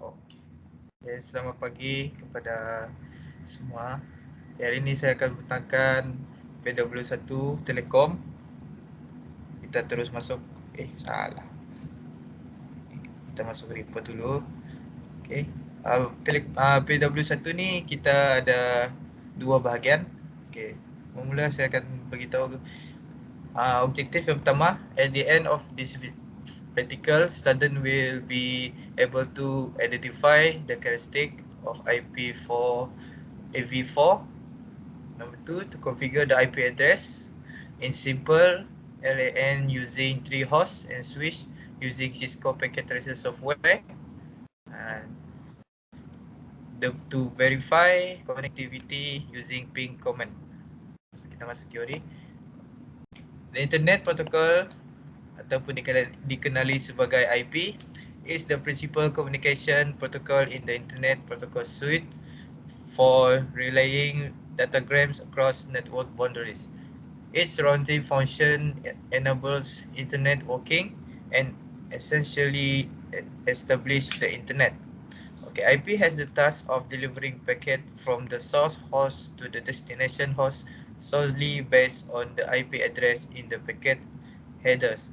Okey. Selamat pagi kepada semua. Hari ini saya akan bertentangkan PW1 Telekom. Kita terus masuk. Salah. Kita masuk report dulu. Okey. PW1 ni kita ada dua bahagian. Okey. Mula saya akan beritahu objektif yang pertama. At the end of this practical, student will be able to identify the characteristic of IP4 AV4. Number 2, to configure the IP address in simple LAN using 3 hosts and switch using Cisco Packet Tracer software. And to verify connectivity using ping command. Kita masuk teori. The Internet Protocol ataupun dikenali sebagai IP is the principal communication protocol in the Internet Protocol Suite for relaying datagrams across network boundaries. Its routing function enables internet working and essentially establish the internet. Okay, IP has the task of delivering packet from the source host to the destination host solely based on the IP address in the packet headers.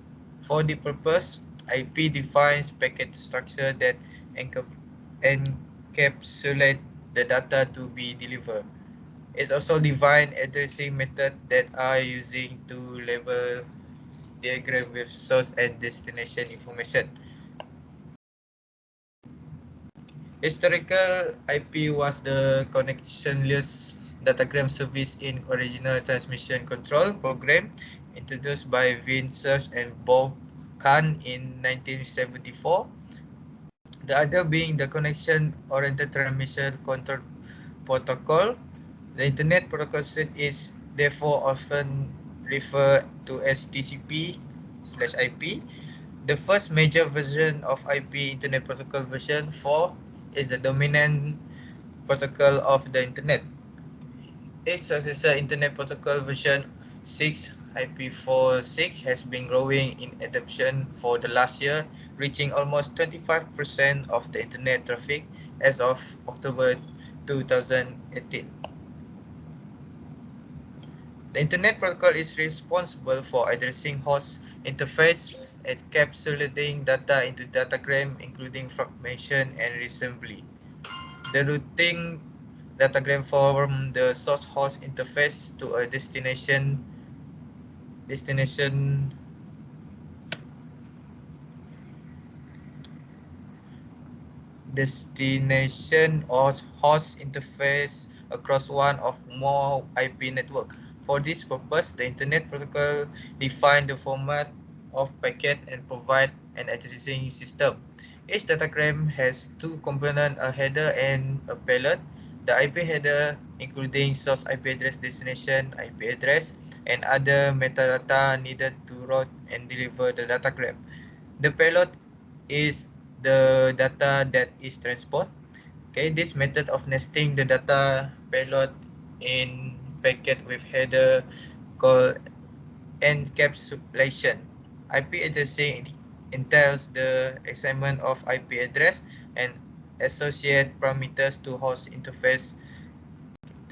For the purpose, IP defines packet structure that encapsulate the data to be delivered. It's also define addressing method that are using to label diagram with source and destination information. Historical IP was the connectionless datagram service in original transmission control program introduced by Vin Cerf and Bob Kahn in 1974. The other being the connection-oriented transmission control protocol. The Internet Protocol Suite is therefore often referred to as TCP/IP. The first major version of IP, Internet Protocol version 4, is the dominant protocol of the Internet. Its successor, Internet Protocol version 6, IP46, has been growing in adoption for the last year, reaching almost 25% of the Internet traffic as of October 2018. The Internet Protocol is responsible for addressing host interface, encapsulating data into datagram, including fragmentation and reassembly. The routing datagram from the source host interface to a destination or host interface across one or more IP network. For this purpose, the Internet Protocol defines the format of packet and provide an addressing system. Each datagram has two components, a header and a payload. The IP header, including source IP address, destination IP address, and other metadata needed to route and deliver the datagram. The payload is the data that is transport. Okay, this method of nesting the data payload in packet with header called encapsulation. IP addressing entails the assignment of IP address and associate parameters to host interface.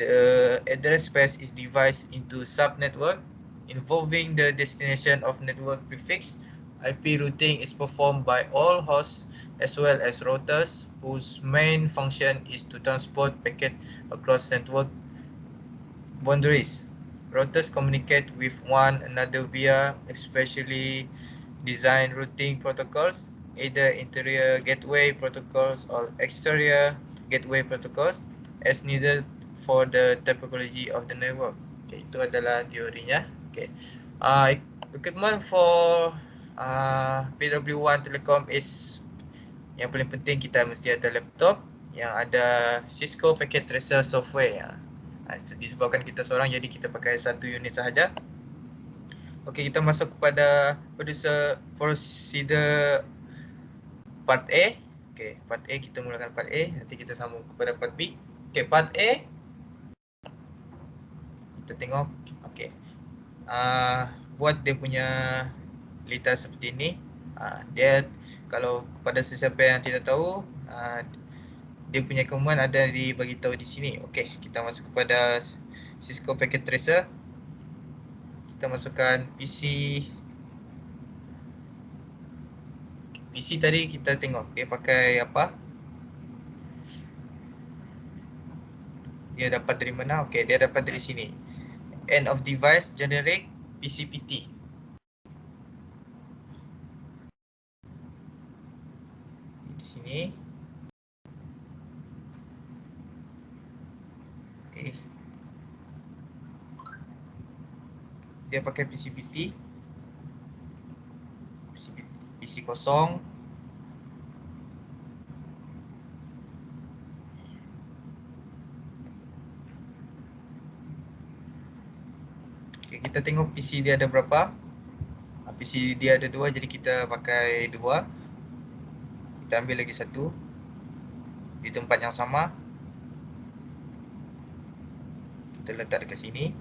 The address space is divided into subnetwork involving the destination of network prefix. IP routing is performed by all hosts as well as routers, whose main function is to transport packet across network boundaries. Routers communicate with one another via especially designed routing protocols, either interior gateway protocols or exterior gateway protocols, as needed for the topology of the network. Okay, itu adalah teorinya. Okay. Equipment for PW1 Telecom is, yang paling penting kita mesti ada laptop yang ada Cisco Packet Tracer software. Disebabkan kita seorang, jadi kita pakai satu unit sahaja. Okey, kita masuk kepada procedure part A. Okey, part A kita mulakan part A, nanti kita sambung kepada part B. Okey, part A. Kita tengok. Okey. Buat dia punya litar seperti ini. Dia, kalau kepada sesiapa yang tidak tahu, dia punya command ada dibagi tahu di sini. Okey, kita masuk kepada Cisco Packet Tracer. Kita masukkan PC tadi kita tengok dia pakai apa. Dia dapat dari mana? Okey, dia dapat dari sini. End of device generate PCPT. Di sini. Okay. Dia pakai PCPT. PC kosong. Okay, kita tengok PC dia ada berapa. PC dia ada 2, jadi kita pakai 2. Kita ambil lagi satu di tempat yang sama. Kita letak dekat sini.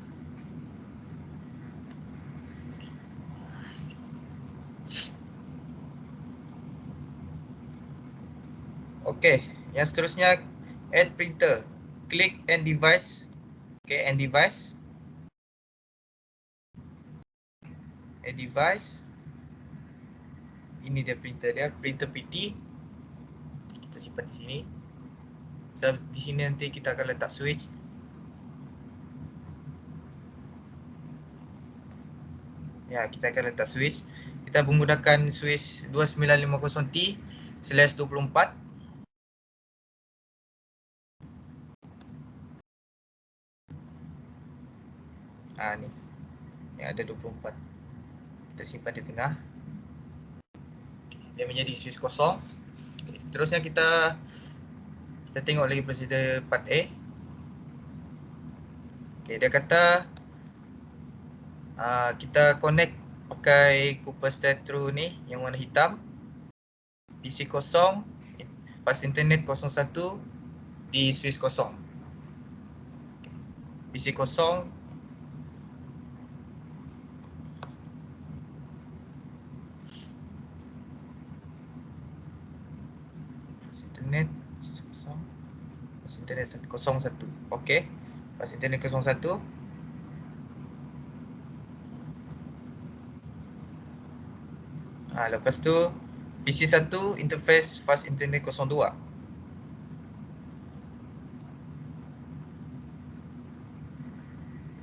Okey, yang seterusnya add printer. Klik end device. Okey, end device. Add device. Ini dia printer dia, printer PT. Kita simpan di sini. So, di sini nanti kita akan letak switch. Ya, kita akan letak switch. Kita menggunakan switch 2950T/24. Ni. Yang ada 24. Kita simpan di tengah. Dia menjadi switch kosong. Seterusnya kita tengok lagi prosedur part A. Okay, dia kata kita connect pakai Cooper Statru ni yang warna hitam. PC kosong, pas internet 01 di switch kosong. PC kosong. Pas internet kosong. Pas internet 01. Okey. Pas internet 01. Lepas tu PC 1 interface fast internet 02.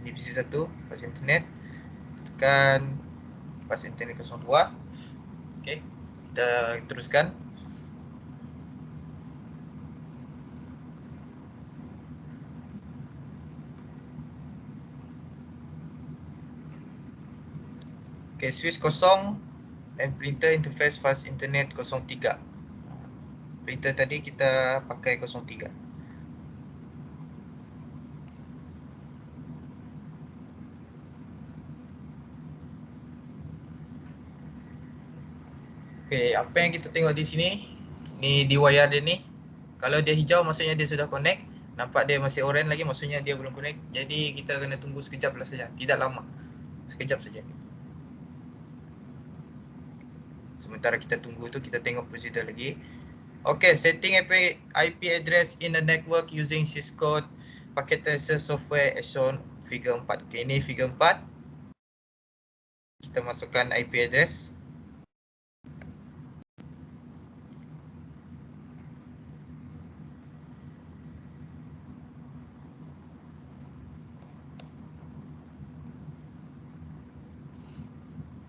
Ini PC 1 fast internet. Tekan fast internet 02. Okey. Kita teruskan. Okey, switch kosong dan printer interface fast internet 03. Printer tadi kita pakai 03. Okey, apa yang kita tengok di sini, ni di wire dia ni. Kalau dia hijau maksudnya dia sudah connect. Nampak dia masih orange lagi maksudnya dia belum connect. Jadi kita kena tunggu sekejap lah saja. Tidak lama. Sekejap saja. Sementara kita tunggu tu kita tengok prosedur lagi. Okay, setting IP address in the network using Cisco Packet Tracer software as shown figure 4. Okay, ini figure 4. Kita masukkan IP address.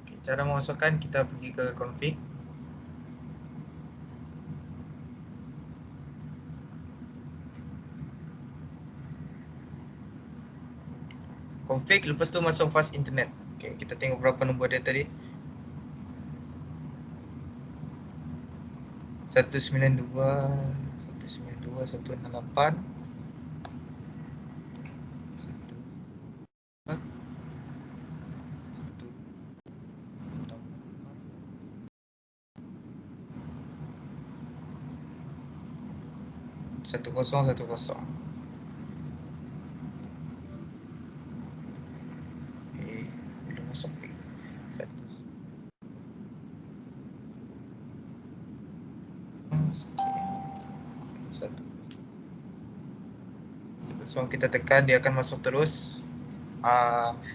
Okay, cara memasukkan kita pergi ke config. Config, lepas tu masuk fast internet. Okay, kita tengok berapa nombor dia tadi. 192 168 1010. Okay, belum masuk lagi. 100. Okay. So kita tekan, dia akan masuk terus.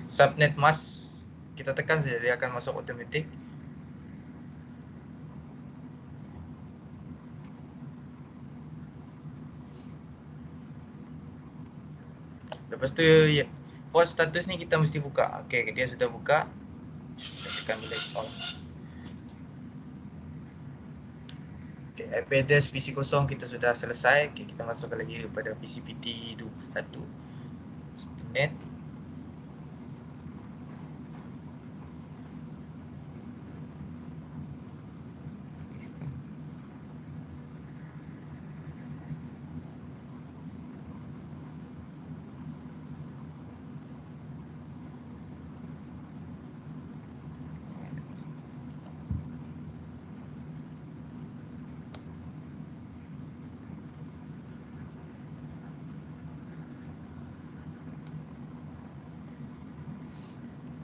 Subnet mask kita tekan saja, dia akan masuk automatic. Lepas tu port status ni kita mesti buka. Okey, dia sudah buka. Kita tekan balik on. Okay, IP address PC kosong kita sudah selesai. Okay, kita masukkan lagi kepada PCPT 1 internet.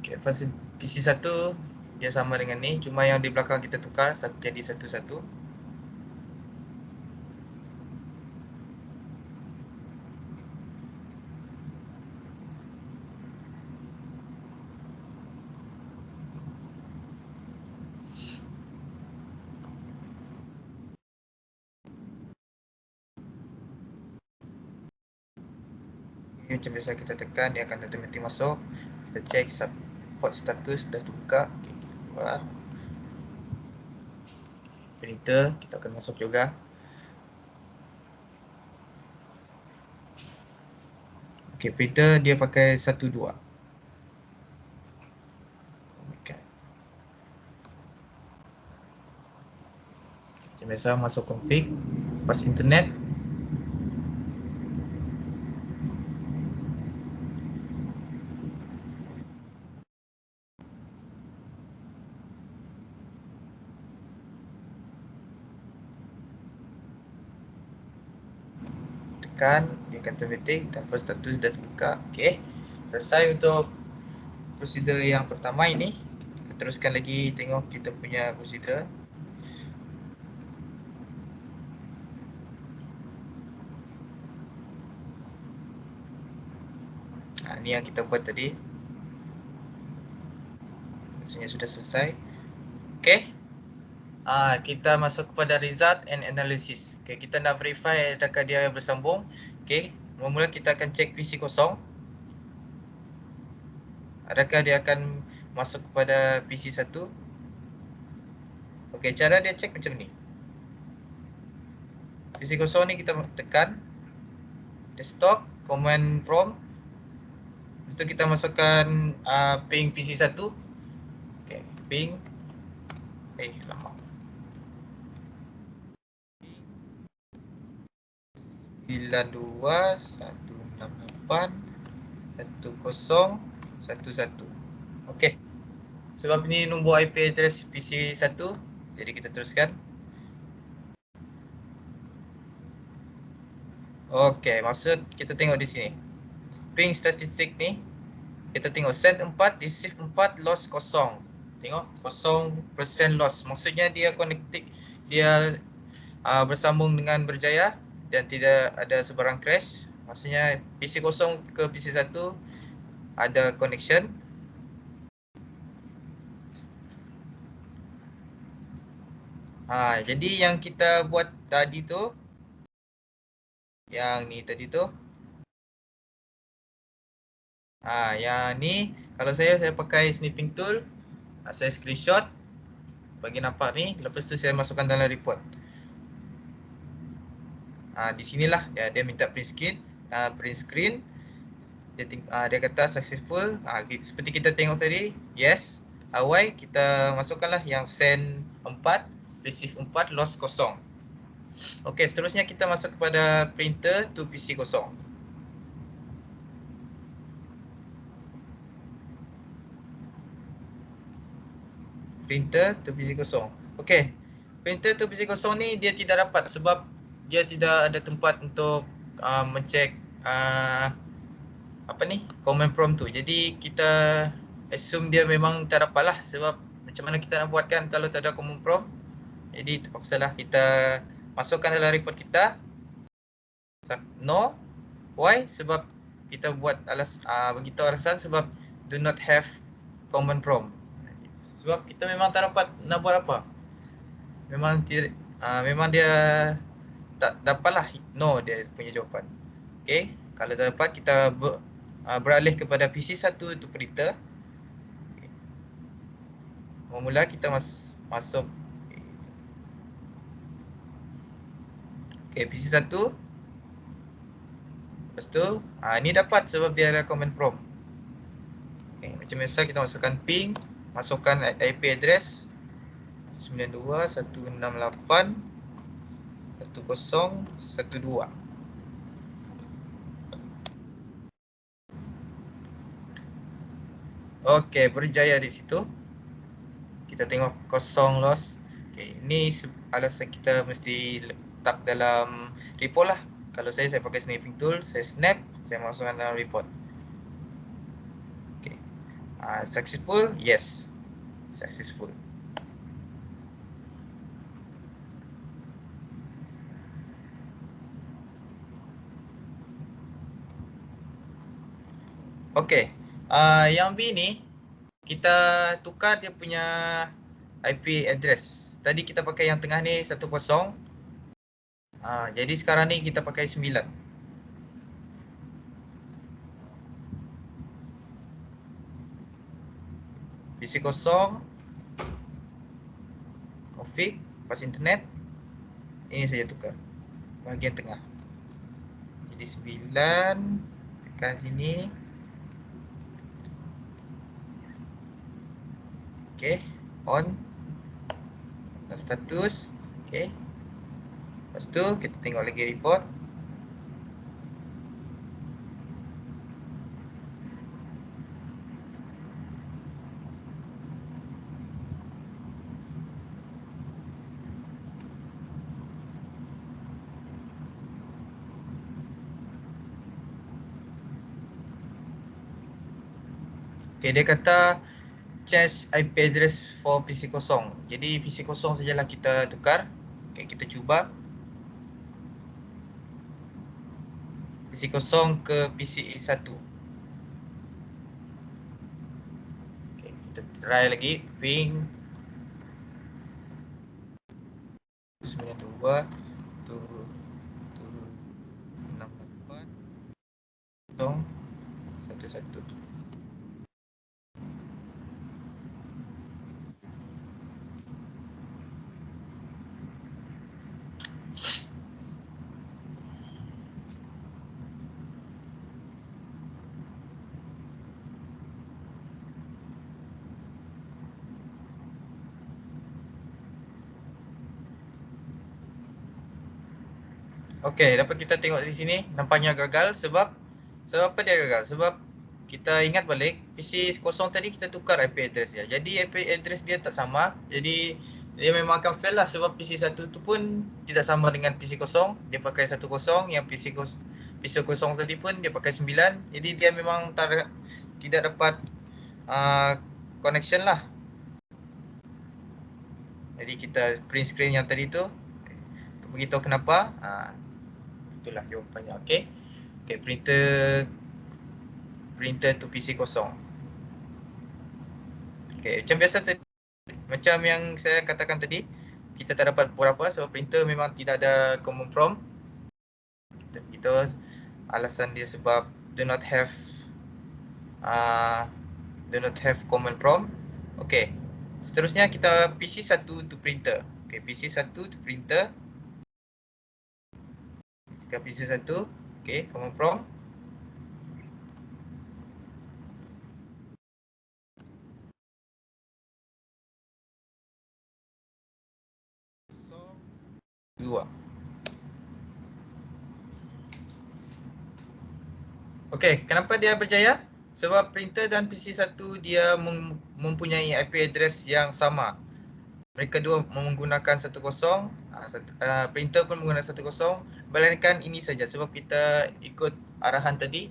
Okay, fase PC 1 dia sama dengan ni, cuma yang di belakang kita tukar jadi satu-satu. Ini macam biasa kita tekan, dia akan automatic masuk. Kita check port status dah terbuka. Okay, kita keluar. Printer kita akan masuk juga. Okay, printer dia pakai 1.2. Okay. Macam biasa masuk config, pas internet. Tekan, dia akan automatic tanpa status dah terbuka. Okay, selesai untuk prosedur yang pertama ini. Kita teruskan lagi tengok kita punya prosedur. Ini yang kita buat tadi. Maksudnya sudah selesai. Okay, kita masuk kepada result and analysis. Okay, kita nak verify adakah dia bersambung. Okay, mula-mula kita akan cek PC kosong. Adakah dia akan masuk kepada PC 1. Okay, cara dia cek macam ni. PC kosong ni kita tekan desktop, command prompt. Lepas tu kita masukkan ping PC 1. Okay, ping lama. 92.168.10.11. Okey. Sebab ni nombor IP address PC 1, jadi kita teruskan. Okey, maksud kita tengok di sini. Ping statistik ni kita tengok send 4, receive 4, loss kosong. Tengok 0% loss. Maksudnya dia connected, dia bersambung dengan berjaya dan tidak ada sebarang crash. Maksudnya PC kosong ke PC 1 ada connection. Jadi yang kita buat tadi tu, yang ni tadi tu, yang ni kalau saya pakai snipping tool, saya screenshot bagi nampak ni, lepas tu saya masukkan dalam report. Di sinilah dia minta print screen. Dia kata successful. Seperti kita tengok tadi, yes. Awal kita masukkanlah yang send 4, receive 4, loss kosong. Okey, seterusnya kita masuk kepada printer to PC kosong. Printer to PC kosong. Okey, printer to PC kosong ni dia tidak dapat sebab dia tidak ada tempat untuk mencek command prompt tu. Jadi kita assume dia memang tak dapat lah, sebab macam mana kita nak buatkan kalau tak ada command prompt. Jadi terpaksalah kita masukkan dalam report kita no Why? Sebab kita buat begitu alasan sebab do not have common prompt. Sebab kita memang tak dapat nak buat apa. Memang dia tak dapatlah no dia punya jawapan. Okey, kalau tak dapat kita beralih kepada PC1 tu printer. Mula kita masuk PC1. Lepas tu ni dapat sebab dia ada command prompt. Macam biasa kita masukkan ping, masukkan IP address 92.168.10.12. Okey, berjaya di situ. Kita tengok kosong loss. Ini alasan kita mesti letak dalam report lah. Kalau saya pakai snapping tool, saya snap, saya masukkan dalam report. Successful? Yes, successful. Okey, yang B ni kita tukar dia punya IP address. Tadi kita pakai yang tengah ni 10. Jadi sekarang ni kita pakai 9. PC kosong, config, pas internet. Ini saja tukar bahagian tengah. Jadi 9 tekan sini. Okey, on. Status. Okey. Lepas tu kita tengok lagi report. Okey, dia kata change IP address for PC kosong. Jadi PC kosong sajalah kita tukar. Okey, kita cuba. PC kosong ke PC1. Okey, kita try lagi. Ping 92 tu 68 11. Okey, dapat kita tengok di sini nampaknya gagal sebab apa dia gagal? Sebab kita ingat balik PC kosong tadi kita tukar IP address dia. Jadi IP address dia tak sama. Jadi dia memang akan fail lah sebab PC1 tu pun tidak sama dengan PC kosong. Dia pakai 10, yang PC kosong tadi pun dia pakai 9. Jadi dia memang tidak dapat connection lah. Jadi kita print screen yang tadi tu. Beritahu kenapa. Itulah jawapannya. Okey. Okey, printer tu PC kosong. Okey, macam biasa tadi, macam yang saya katakan tadi, kita tak dapat buat apa sebab printer memang tidak ada command prompt. Itu alasan dia sebab do not have command prompt. Okey. Seterusnya kita PC1 to printer. Okey, PC1 to printer. Kita PC1. Okey, command prompt. Dua. Okey, kenapa dia berjaya? Sebab printer dan PC1 dia mempunyai IP address yang sama. Mereka dua menggunakan 10, printer pun menggunakan 10, melainkan ini saja sebab kita ikut arahan tadi.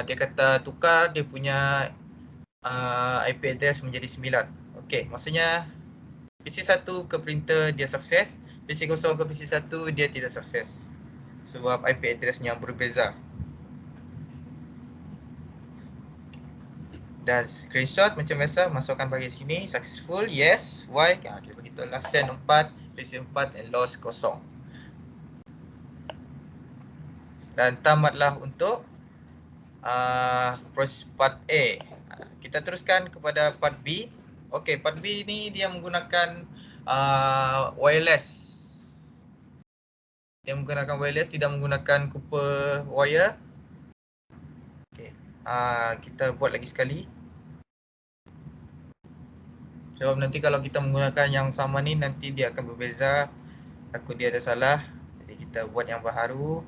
Dia kata tukar dia punya IP address menjadi 9. Okey, maksudnya PC1 ke printer dia sukses, PC0 ke PC1 dia tidak sukses sebab IP address yang berbeza. Dan screenshot macam biasa, masukkan bagi sini, successful, yes, why, kita beritahulah send 4, receive 4 and loss kosong. Dan tamatlah untuk proses part A. Kita teruskan kepada part B. Okey, part B ni dia menggunakan wireless. Dia menggunakan wireless, tidak menggunakan copper wire. Okey, kita buat lagi sekali. Sebab nanti kalau kita menggunakan yang sama ni, nanti dia akan berbeza. Takut dia ada salah. Jadi kita buat yang baharu.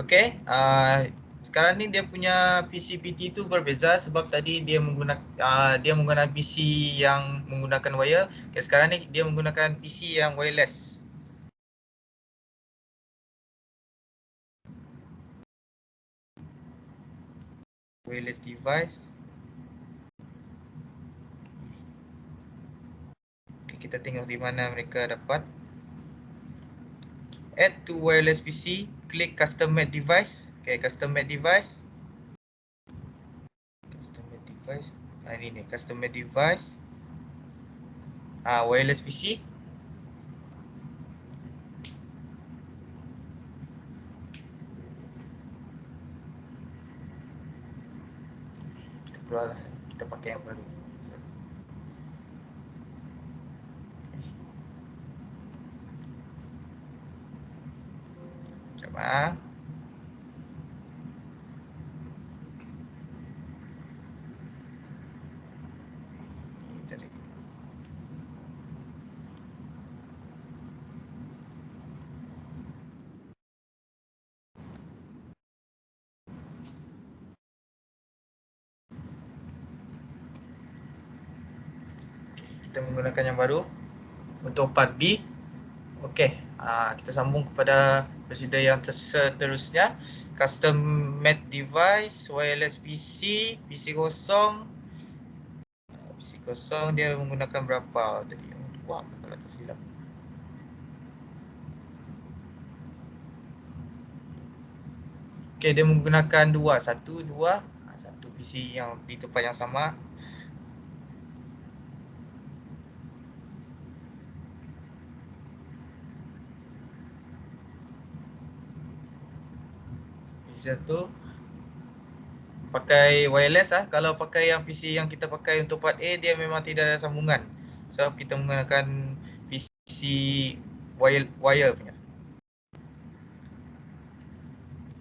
Okey, sekarang ni dia punya PCPT tu berbeza sebab tadi dia menggunakan PC yang menggunakan wire. Okey, sekarang ni dia menggunakan PC yang wireless. Wireless device. Okay, kita tengok di mana mereka dapat. Add to wireless PC, klik custom made device. Okay, custom made device. Custom made device. Ini ni, custom made device. Wireless PC. Kita keluarlah, kita pakai yang baru. Sekejap. Kita menggunakan yang baru untuk part B. Okey, kita sambung kepada prosedur yang seterusnya. Custom made device, wireless PC, PC kosong. PC kosong dia menggunakan berapa tadi? 2 kalau tak silap. Okey, dia menggunakan 2, 1, 2. Satu PC yang di tempat yang sama. PC satu pakai wireless Kalau pakai yang PC yang kita pakai untuk part A, dia memang tidak ada sambungan. So kita menggunakan PC wire punya.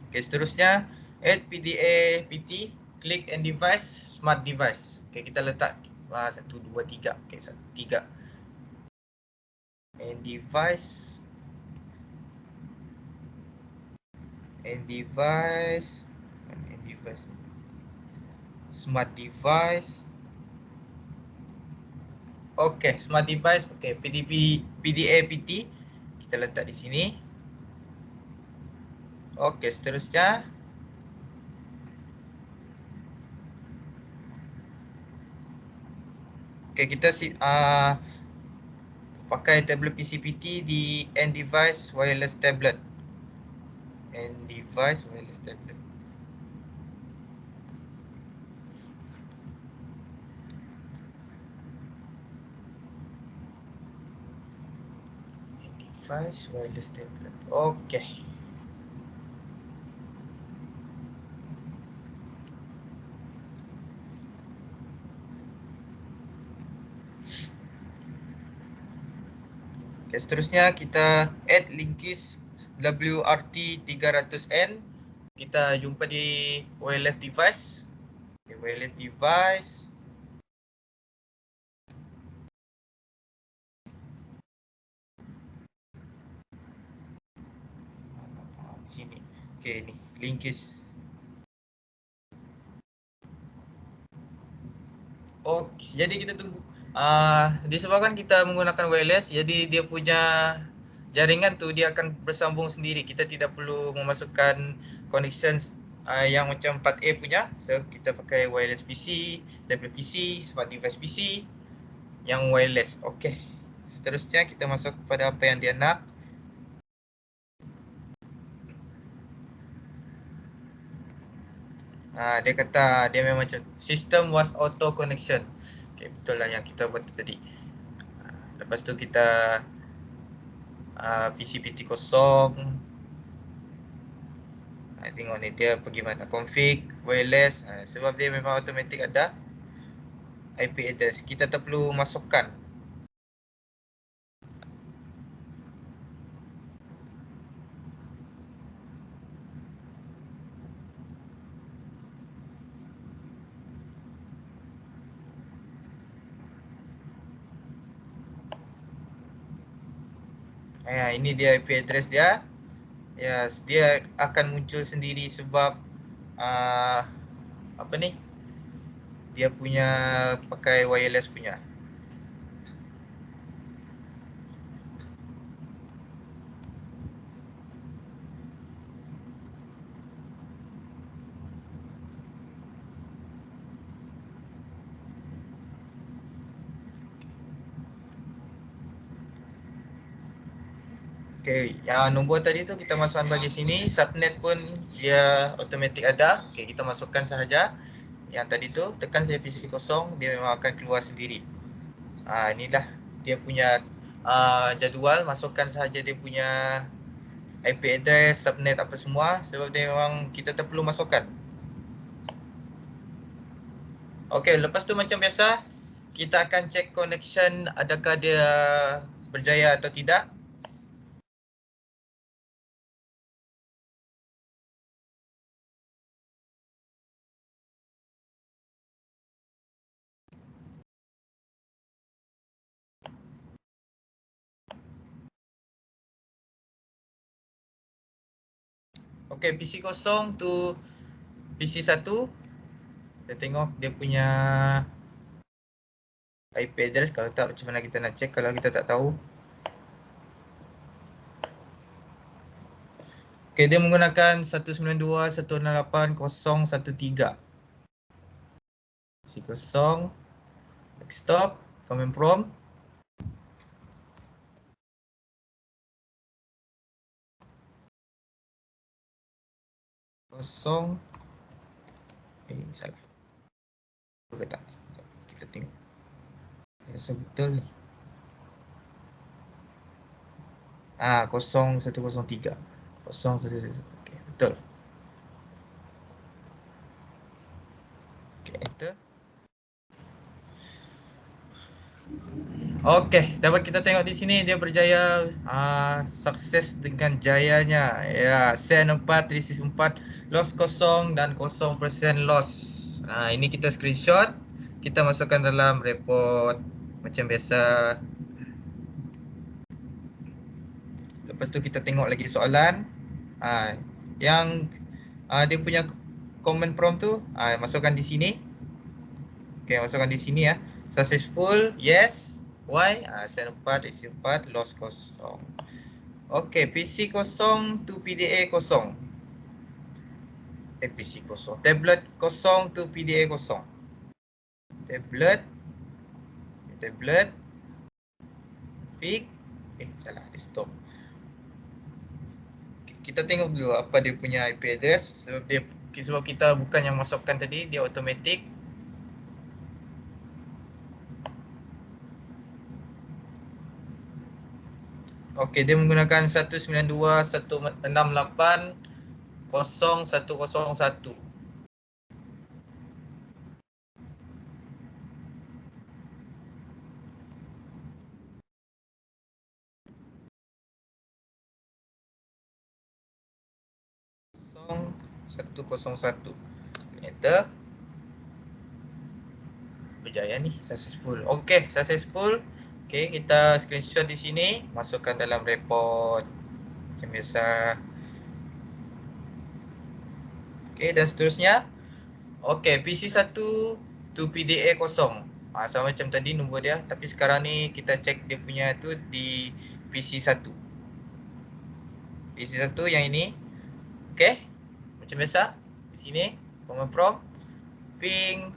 Okey, seterusnya add PDA PT, click and device, smart device. Okey, kita letak 1 2 3. Okey, 3. And device smart device. Okey, smart device. Okey, PDA PT kita letak di sini. Okey, seterusnya kita pakai tablet PCPT di end device wireless tablet. End device wireless tablet. End device wireless tablet. Okey. Okay, seterusnya kita add linkis WRT 300N. Kita jumpa di wireless device. Okay, wireless device. Sini. Okay, ni linkis. Okay, jadi kita tunggu Disebabkan kita menggunakan wireless, jadi dia punya jaringan tu dia akan bersambung sendiri. Kita tidak perlu memasukkan connection yang macam 4A punya. So kita pakai wireless PC, WPC, smart device PC yang wireless. Okey. Seterusnya kita masuk kepada apa yang dia nak. Dia kata dia memang macam system was auto connection. Okay, betul lah yang kita buat tadi. Lepas tu kita PCPT kosong. Tengok ni dia pergi mana, config wireless. Sebab dia memang automatic ada IP address, kita tak perlu masukkan. Ini dia IP address dia. Yes, dia akan muncul sendiri sebab apa ni, dia punya pakai wireless punya. Okay, yang nombor tadi tu kita masukkan bagi sini. Subnet pun dia automatic ada. Okay, kita masukkan sahaja. Yang tadi tu tekan saja PC kosong, dia memang akan keluar sendiri. Inilah dia punya jadual. Masukkan sahaja dia punya IP address, subnet apa semua. Sebab dia memang kita tak perlu masukkan. Okay, lepas tu macam biasa kita akan check connection adakah dia berjaya atau tidak. Okay, PC kosong tu PC 1. Kita tengok dia punya IP address. Kalau tak, macam mana kita nak check kalau kita tak tahu. Okay, dia menggunakan 192.168.013. PC kosong, desktop, command prompt. Kosong. Salah. Betul tak? Kita tengok. Rasa betul ni. 0103. 011. Okay, betul. Okay, enter. Okay, dapat kita tengok di sini dia berjaya sukses dengan jayanya. Ya, send 4, receive 4, loss kosong dan 0% loss. Ini kita screenshot, kita masukkan dalam report macam biasa. Lepas tu kita tengok lagi soalan. Yang dia punya command prompt tu masukkan di sini. Okay, masukkan di sini ya. Successful, yes. Why? Send 4, receive 4, loss kosong. Okay, PC kosong to PDA kosong. PC kosong. Tablet kosong to PDA kosong. Tablet. Pick. Salah, stop. Kita tengok dulu apa dia punya IP address. Sebab kita bukan yang masukkan tadi, dia automatic. Okey, dia menggunakan 192.168.0.101. Kosong 101. Enter. Berjaya ni, successful. Okey, successful. Okey, kita screenshot di sini, masukkan dalam report macam biasa. Okey, dan seterusnya. Okey, PC 1 to PDA kosong. Sama macam tadi nombor dia, tapi sekarang ni kita cek dia punya tu di PC1. PC1 yang ini. Okey. Macam biasa. Di sini command prompt ping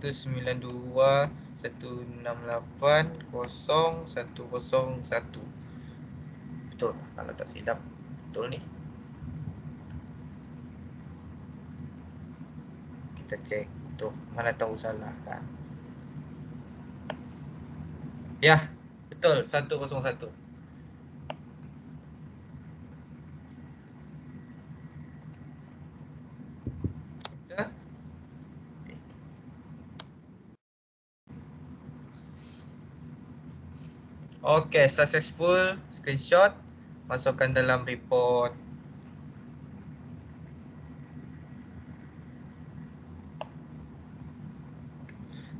192.168.0.101. Betul kalau tak silap. Betul ni. Kita cek betul. Mana tahu salah kan. Ya, betul 101. Ya. Okey, successful screenshot. Masukkan dalam report.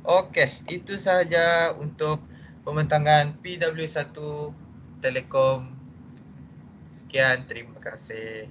Okey, itu sahaja untuk pembentangan PW1 Telekom. Sekian, terima kasih.